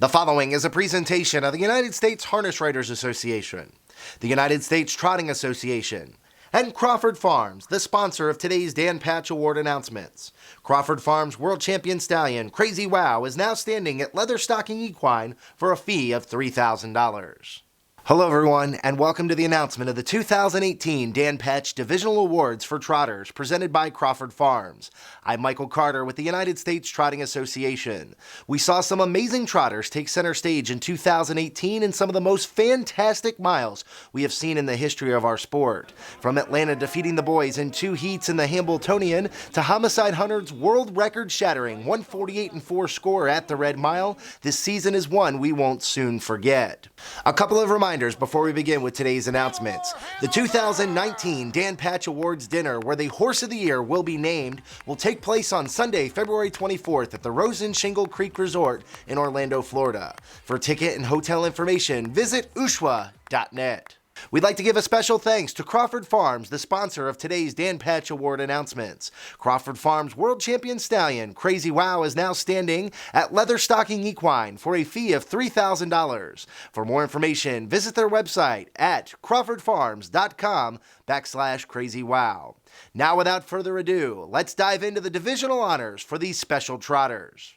The following is a presentation of the United States Harness Writers Association, the United States Trotting Association, and Crawford Farms, the sponsor of today's Dan Patch Award announcements. Crawford Farms World Champion Stallion Crazy Wow is now standing at Leather Stocking Equine for a fee of $3,000. Hello everyone, and welcome to the announcement of the 2018 Dan Patch Divisional Awards for Trotters, presented by Crawford Farms. I'm Michael Carter with the United States Trotting Association. We saw some amazing trotters take center stage in 2018 in some of the most fantastic miles we have seen in the history of our sport. From Atlanta defeating the boys in 2 heats in the Hambletonian to Homicide Hunter's world record-shattering 148-4 score at the Red Mile, this season is one we won't soon forget. A couple of reminders before we begin with today's announcements. The 2019 Dan Patch Awards dinner, where the Horse of the Year will be named, will take place on Sunday, February 24th at the Rosen Shingle Creek Resort in Orlando, Florida. For ticket and hotel information, visit ushwa.net. We'd like to give a special thanks to Crawford Farms, the sponsor of today's Dan Patch Award announcements. Crawford Farms World Champion Stallion Crazy Wow is now standing at Leather Stocking Equine for a fee of $3,000. For more information, visit their website at crawfordfarms.com/crazywow. Now, without further ado, let's dive into the divisional honors for these special trotters.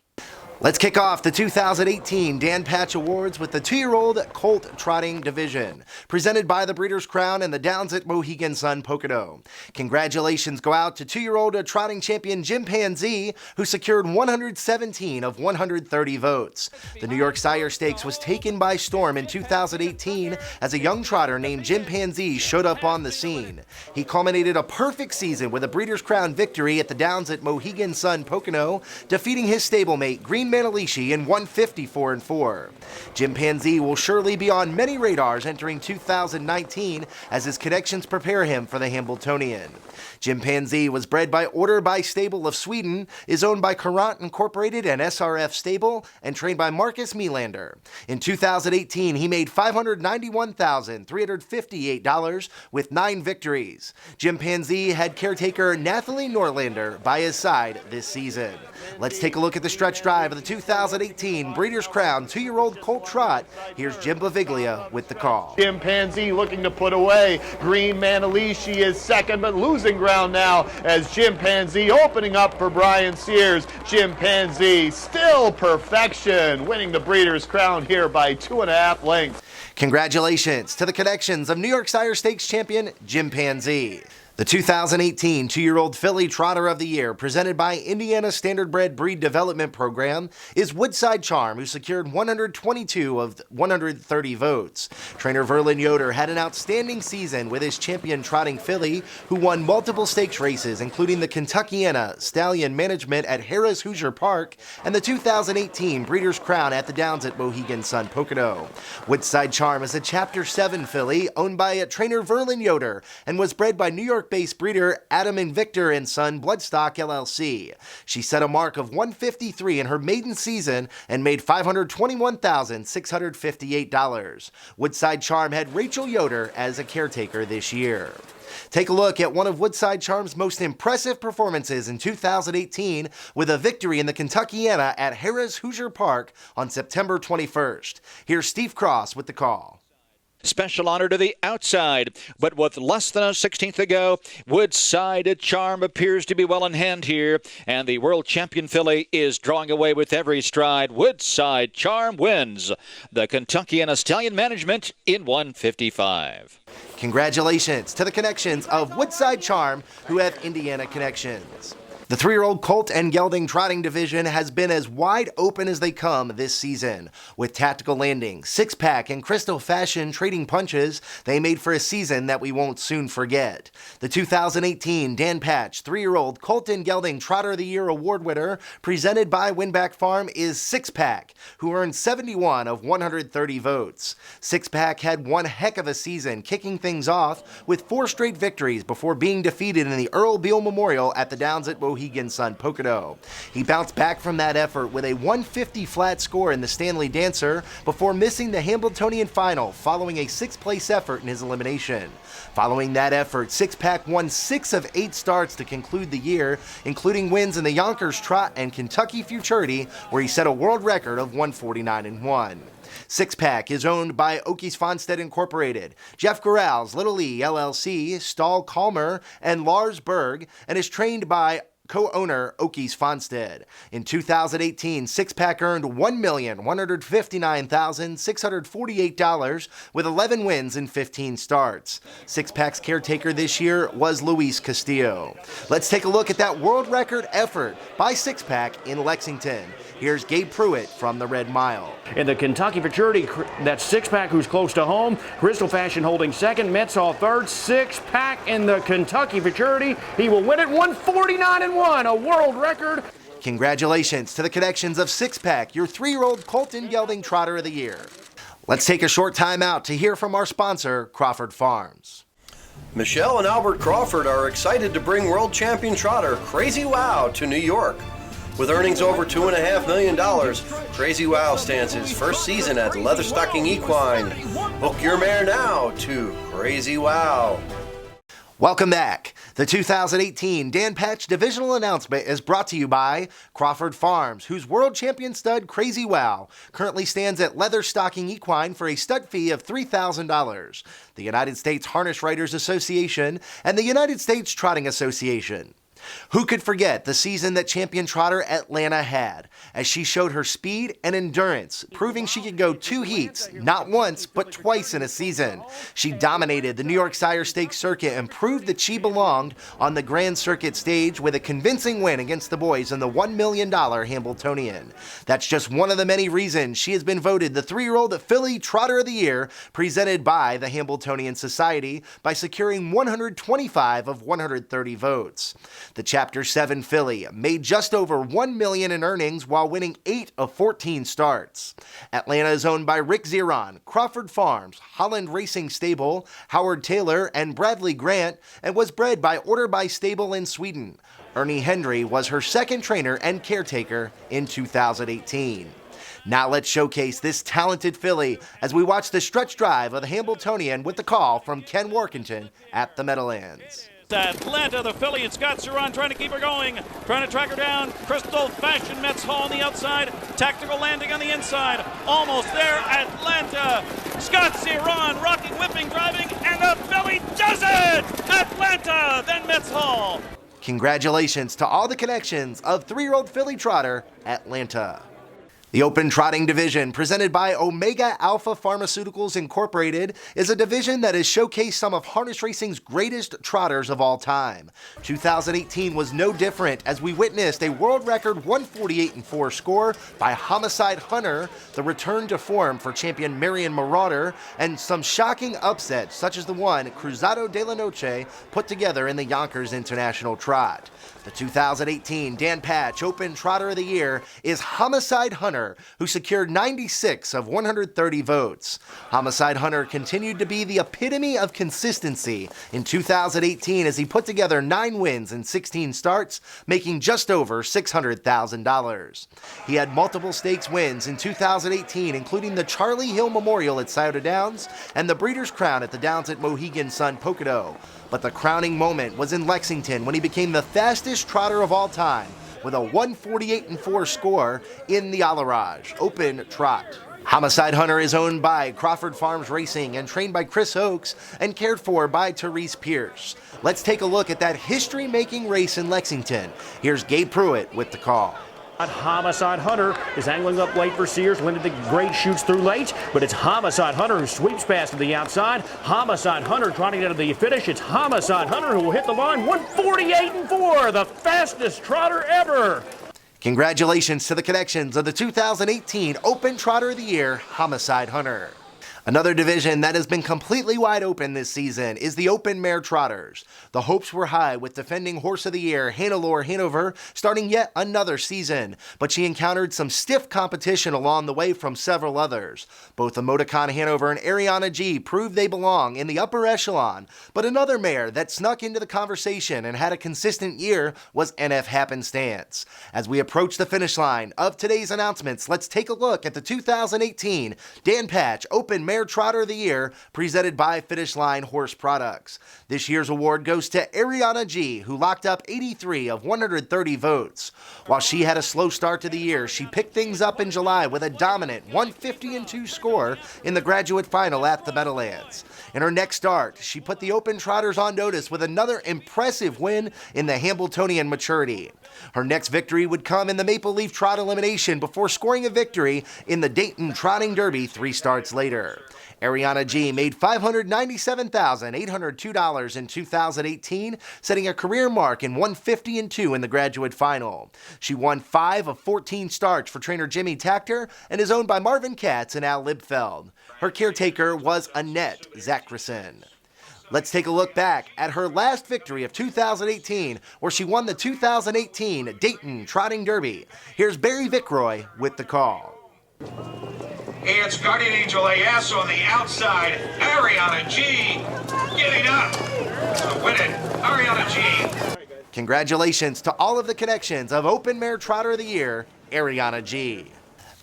Let's kick off the 2018 Dan Patch Awards with the 2-year-old Colt Trotting Division, presented by the Breeders' Crown and the Downs at Mohegan Sun Pocono. Congratulations go out to 2-year-old trotting champion Jim Pansy, who secured 117 of 130 votes. The New York Sire Stakes was taken by storm in 2018 as a young trotter named Jim Pansy showed up on the scene. He culminated a perfect season with a Breeders' Crown victory at the Downs at Mohegan Sun Pocono, defeating his stablemate Green Manalishi in 154-4. Jim Pansy will surely be on many radars entering 2019 as his connections prepare him for the Hambletonian. Jim Pansy was bred by order by Stable of Sweden, is owned by Courant Incorporated and SRF Stable, and trained by Marcus Melander. In 2018, he made $591,358 with 9 victories. Jim Pansy had caretaker Nathalie Norlander by his side this season. Let's take a look at the stretch drive of the 2018 Breeders' Crown 2-year-old Colt Trot. Here's Jim Baviglia with the call. Jim Pansy looking to put away Green Manalishi is second, but losing ground now as Jim Pansy opening up for Brian Sears. Jim Pansy still perfection, winning the Breeders' Crown here by 2.5 lengths. Congratulations to the connections of New York Sire Stakes champion Jim Pansy. The 2018 2-year-old Filly Trotter of the Year, presented by Indiana Standardbred Breed Development Program, is Woodside Charm, who secured 122 of 130 votes. Trainer Verlin Yoder had an outstanding season with his champion trotting filly, who won multiple stakes races, including the Kentuckiana Stallion Management at Harrah's Hoosier Park and the 2018 Breeders' Crown at the Downs at Mohegan Sun Pocono. Woodside Charm is a Chapter 7 filly owned by trainer Verlin Yoder and was bred by New York-based breeder Adam and Victor and Son Bloodstock LLC. She set a mark of 153 in her maiden season and made $521,658. Woodside Charm had Rachel Yoder as a caretaker this year. Take a look at one of Woodside Charm's most impressive performances in 2018 with a victory in the Kentuckiana at Harrah's Hoosier Park on September 21st. Here's Steve Cross with the call. Special honor to the outside, but with less than a 16th to go, Woodside Charm appears to be well in hand here, and the world champion filly is drawing away with every stride. Woodside Charm wins the Kentuckiana Stallion Management in 155. Congratulations to the connections of Woodside Charm, who have Indiana connections. The 3-year-old Colt and Gelding Trotting Division has been as wide open as they come this season. With tactical landing, 6-pack, and crystal fashion trading punches, they made for a season that we won't soon forget. The 2018 Dan Patch 3-year-old Colt and Gelding Trotter of the Year award winner, presented by Winback Farm, is 6-pack, who earned 71 of 130 votes. 6-pack had one heck of a season, kicking things off with 4 straight victories before being defeated in the Earl Beale Memorial at the Downs at Mohegan Mohegan Sun Pocono. He bounced back from that effort with a 150 flat score in the Stanley Dancer before missing the Hambletonian final following a sixth-place effort in his elimination. Following that effort, Six-Pack won 6 of 8 starts to conclude the year, including wins in the Yonkers Trot and Kentucky Futurity, where he set a world record of 149-1. Six-Pack is owned by Okies Fonstead Incorporated, Jeff Goral's Little E LLC, Stahl Calmer, and Lars Berg, and is trained by co-owner Okies Fonstead. In 2018, Six-Pack earned $1,159,648 with 11 wins in 15 starts. Six-Pack's caretaker this year was Luis Castillo. Let's take a look at that world record effort by Six-Pack in Lexington. Here's Gabe Pruitt from the Red Mile. In the Kentucky Futurity, that's Six-Pack who's close to home. Crystal Fashion holding second. Metzall third. Six-Pack in the Kentucky Futurity. He will win it 149-1, a world record. Congratulations to the connections of Six-Pack, your 3-year-old Colton Gelding Trotter of the Year. Let's take a short time out to hear from our sponsor, Crawford Farms. Michelle and Albert Crawford are excited to bring world champion trotter Crazy Wow to New York. With earnings over $2.5 million, Crazy Wow stands his first season at Leatherstocking Equine. Book your mare now to Crazy Wow. Welcome back. The 2018 Dan Patch Divisional announcement is brought to you by Crawford Farms, whose world champion stud Crazy Wow currently stands at Leatherstocking Equine for a stud fee of $3,000. The United States Harness Writers Association and the United States Trotting Association. Who could forget the season that champion trotter Atlanta had, as she showed her speed and endurance, proving she could go 2 heats, not once, but twice in a season. She dominated the New York Sire Stakes circuit and proved that she belonged on the Grand Circuit stage with a convincing win against the boys in the $1 million Hambletonian. That's just one of the many reasons she has been voted the 3-year-old Filly Trotter of the Year, presented by the Hambletonian Society, by securing 125 of 130 votes. The Chapter 7 filly made just over $1 million in earnings while winning 8 of 14 starts. Atlanta is owned by Rick Zeron, Crawford Farms, Holland Racing Stable, Howard Taylor, and Bradley Grant, and was bred by Order by Stable in Sweden. Ernie Hendry was her second trainer and caretaker in 2018. Now let's showcase this talented filly as we watch the stretch drive of the Hambletonian with the call from Ken Workington at the Meadowlands. Atlanta, the filly, and Scott Ceron trying to keep her going, trying to track her down. Crystal Fashion, Metzall on the outside, tactical landing on the inside, almost there. Atlanta, Scott Ceron rocking, whipping, driving, and the filly does it! Atlanta, then Metzall. Congratulations to all the connections of 3-year-old filly trotter Atlanta. The Open Trotting Division, presented by Omega Alpha Pharmaceuticals Incorporated, is a division that has showcased some of harness racing's greatest trotters of all time. 2018 was no different as we witnessed a world record 148-4 score by Homicide Hunter, the return to form for champion Marion Marauder, and some shocking upsets such as the one Cruzado de la Noche put together in the Yonkers International Trot. The 2018 Dan Patch Open Trotter of the Year is Homicide Hunter, who secured 96 of 130 votes. Homicide Hunter continued to be the epitome of consistency in 2018 as he put together 9 wins in 16 starts, making just over $600,000. He had multiple stakes wins in 2018, including the Charlie Hill Memorial at Scioto Downs and the Breeders' Crown at the Downs at Mohegan Sun Pocono. But the crowning moment was in Lexington when he became the fastest trotter of all time with a 148-4 score in the Alarage Open Trot. Homicide Hunter is owned by Crawford Farms Racing and trained by Chris Oakes and cared for by Therese Pierce. Let's take a look at that history-making race in Lexington. Here's Gabe Pruitt with the call. Homicide Hunter is angling up late for Sears. Linda the Great shoots through late, but it's Homicide Hunter who sweeps past to the outside. Homicide Hunter trotting down to the finish. It's Homicide Hunter who will hit the line. 148-4, the fastest trotter ever. Congratulations to the connections of the 2018 Open Trotter of the Year, Homicide Hunter. Another division that has been completely wide open this season is the open mare trotters. The hopes were high with defending Horse of the Year Hannelore Hanover starting yet another season, but she encountered some stiff competition along the way from several others. Both Emoticon Hanover and Ariana G proved they belong in the upper echelon, but another mare that snuck into the conversation and had a consistent year was NF Happenstance. As we approach the finish line of today's announcements, let's take a look at the 2018 Dan Patch Open Mare Trotter of the Year, presented by Finish Line Horse Products. This year's award goes to Ariana G, who locked up 83 of 130 votes. While she had a slow start to the year, she picked things up in July with a dominant 150-2 score in the graduate final at the Meadowlands. In her next start, she put the Open Trotters on notice with another impressive win in the Hambletonian Maturity. Her next victory would come in the Maple Leaf Trot Elimination before scoring a victory in the Dayton Trotting Derby 3 starts later. Ariana G made $597,802 in 2018, setting a career mark in 150-2 in the graduate final. She won 5 of 14 starts for trainer Jimmy Takter and is owned by Marvin Katz and Al Libfeld. Her caretaker was Annette Zachrison. Let's take a look back at her last victory of 2018, where she won the 2018 Dayton Trotting Derby. Here's Barry Vickroy with the call. It's Guardian Angel AS on the outside. Ariana G getting up to win it. Ariana G. Congratulations to all of the connections of Open Mare Trotter of the Year, Ariana G.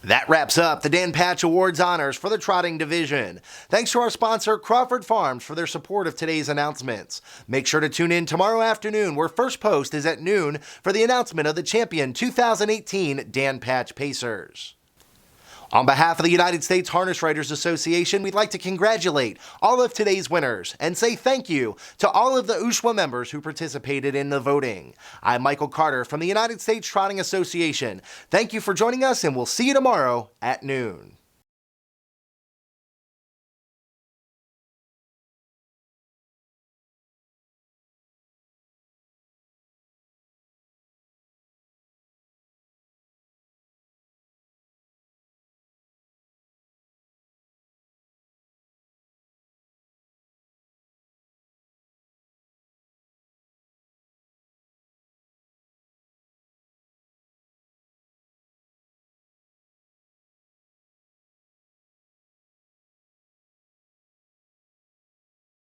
That wraps up the Dan Patch Awards honors for the trotting division. Thanks to our sponsor, Crawford Farms, for their support of today's announcements. Make sure to tune in tomorrow afternoon, where first post is at noon, for the announcement of the champion 2018 Dan Patch Pacers. On behalf of the United States Harness Writers Association, we'd like to congratulate all of today's winners and say thank you to all of the USTA members who participated in the voting. I'm Michael Carter from the United States Trotting Association. Thank you for joining us, and we'll see you tomorrow at noon.